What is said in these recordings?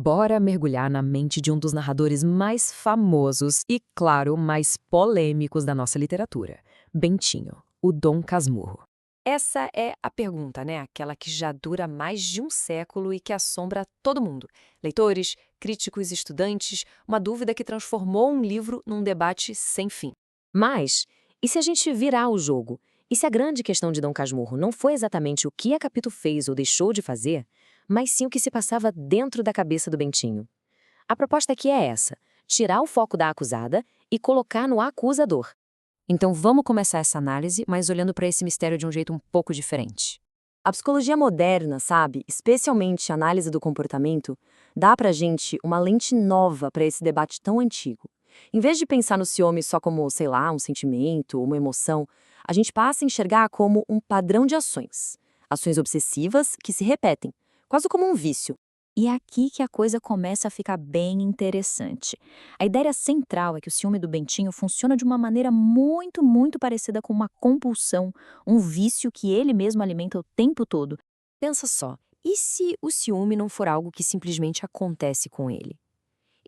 Bora mergulhar na mente de um dos narradores mais famosos e, claro, mais polêmicos da nossa literatura, Bentinho, o Dom Casmurro. Essa é a pergunta, né? Aquela que já dura mais de um século e que assombra todo mundo. Leitores, críticos, estudantes, uma dúvida que transformou um livro num debate sem fim. Mas, e se a gente virar o jogo? E se a grande questão de Dom Casmurro não foi exatamente o que a Capitu fez ou deixou de fazer, mas sim o que se passava dentro da cabeça do Bentinho? A proposta aqui é essa: tirar o foco da acusada e colocar no acusador. Então vamos começar essa análise, mas olhando para esse mistério de um jeito um pouco diferente. A psicologia moderna, sabe, especialmente a análise do comportamento, dá pra gente uma lente nova para esse debate tão antigo. Em vez de pensar no ciúme só como, sei lá, um sentimento, uma emoção, a gente passa a enxergar como um padrão de ações. Ações obsessivas que se repetem, quase como um vício. E é aqui que a coisa começa a ficar bem interessante. A ideia central é que o ciúme do Bentinho funciona de uma maneira muito parecida com uma compulsão, um vício que ele mesmo alimenta o tempo todo. Pensa só, e se o ciúme não for algo que simplesmente acontece com ele?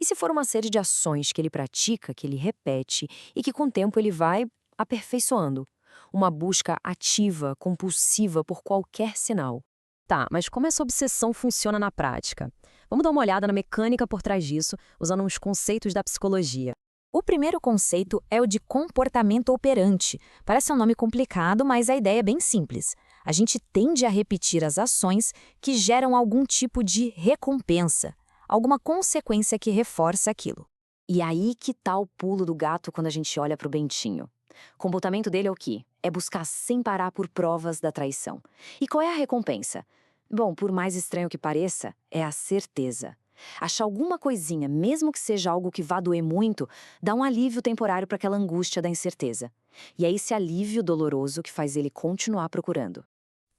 E se for uma série de ações que ele pratica, que ele repete e que com o tempo ele vai aperfeiçoando? Uma busca ativa, compulsiva por qualquer sinal. Tá, mas como essa obsessão funciona na prática? Vamos dar uma olhada na mecânica por trás disso, usando uns conceitos da psicologia. O primeiro conceito é o de comportamento operante. Parece um nome complicado, mas a ideia é bem simples. A gente tende a repetir as ações que geram algum tipo de recompensa, alguma consequência que reforça aquilo. E aí que tá o pulo do gato quando a gente olha pro Bentinho. O comportamento dele é o quê? É buscar sem parar por provas da traição. E qual é a recompensa? Bom, por mais estranho que pareça, é a certeza. Achar alguma coisinha, mesmo que seja algo que vá doer muito, dá um alívio temporário para aquela angústia da incerteza. E é esse alívio doloroso que faz ele continuar procurando.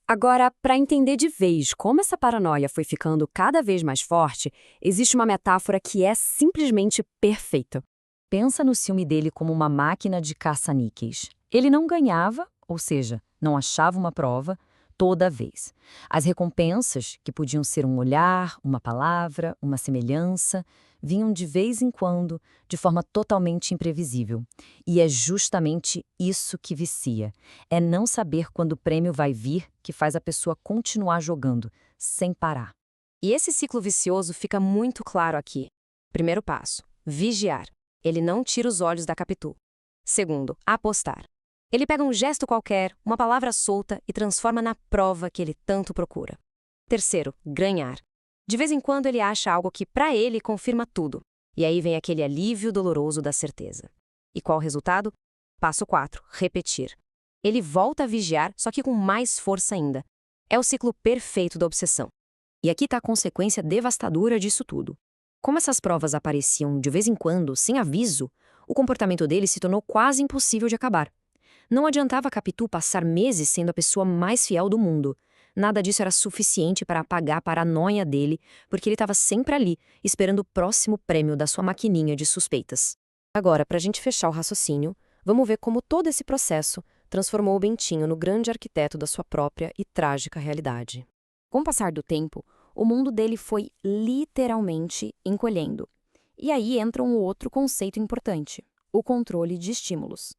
Agora, para entender de vez como essa paranoia foi ficando cada vez mais forte, existe uma metáfora que é simplesmente perfeita. Pensa no ciúme dele como uma máquina de caça-níqueis. Ele não ganhava, ou seja, não achava uma prova, toda vez. As recompensas, que podiam ser um olhar, uma palavra, uma semelhança, vinham de vez em quando, de forma totalmente imprevisível. E é justamente isso que vicia. É não saber quando o prêmio vai vir que faz a pessoa continuar jogando, sem parar. E esse ciclo vicioso fica muito claro aqui. Primeiro passo: vigiar. Ele não tira os olhos da Capitu. Segundo, apostar. Ele pega um gesto qualquer, uma palavra solta e transforma na prova que ele tanto procura. Terceiro, ganhar. De vez em quando ele acha algo que, para ele, confirma tudo. E aí vem aquele alívio doloroso da certeza. E qual o resultado? Passo 4, repetir. Ele volta a vigiar, só que com mais força ainda. É o ciclo perfeito da obsessão. E aqui está a consequência devastadora disso tudo. Como essas provas apareciam de vez em quando, sem aviso, o comportamento dele se tornou quase impossível de acabar. Não adiantava a Capitu passar meses sendo a pessoa mais fiel do mundo. Nada disso era suficiente para apagar a paranoia dele, porque ele estava sempre ali, esperando o próximo prêmio da sua maquininha de suspeitas. Agora, para a gente fechar o raciocínio, vamos ver como todo esse processo transformou o Bentinho no grande arquiteto da sua própria e trágica realidade. Com o passar do tempo, o mundo dele foi literalmente encolhendo. E aí entra um outro conceito importante: o controle de estímulos.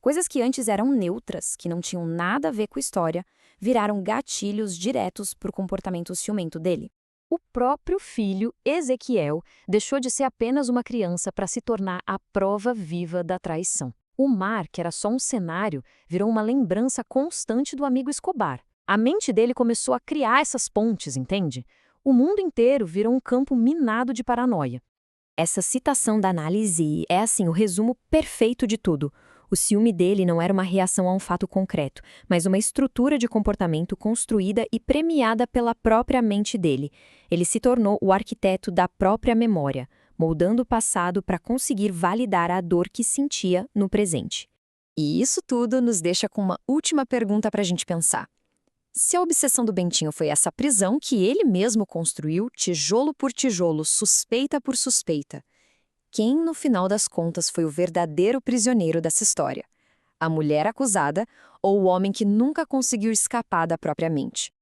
Coisas que antes eram neutras, que não tinham nada a ver com a história, viraram gatilhos diretos para o comportamento ciumento dele. O próprio filho, Ezequiel, deixou de ser apenas uma criança para se tornar a prova viva da traição. O mar, que era só um cenário, virou uma lembrança constante do amigo Escobar. A mente dele começou a criar essas pontes, entende? O mundo inteiro virou um campo minado de paranoia. Essa citação da análise é, assim, o resumo perfeito de tudo. O ciúme dele não era uma reação a um fato concreto, mas uma estrutura de comportamento construída e premiada pela própria mente dele. Ele se tornou o arquiteto da própria memória, moldando o passado para conseguir validar a dor que sentia no presente. E isso tudo nos deixa com uma última pergunta para a gente pensar. Se a obsessão do Bentinho foi essa prisão que ele mesmo construiu, tijolo por tijolo, suspeita por suspeita, quem, no final das contas, foi o verdadeiro prisioneiro dessa história? A mulher acusada ou o homem que nunca conseguiu escapar da própria mente?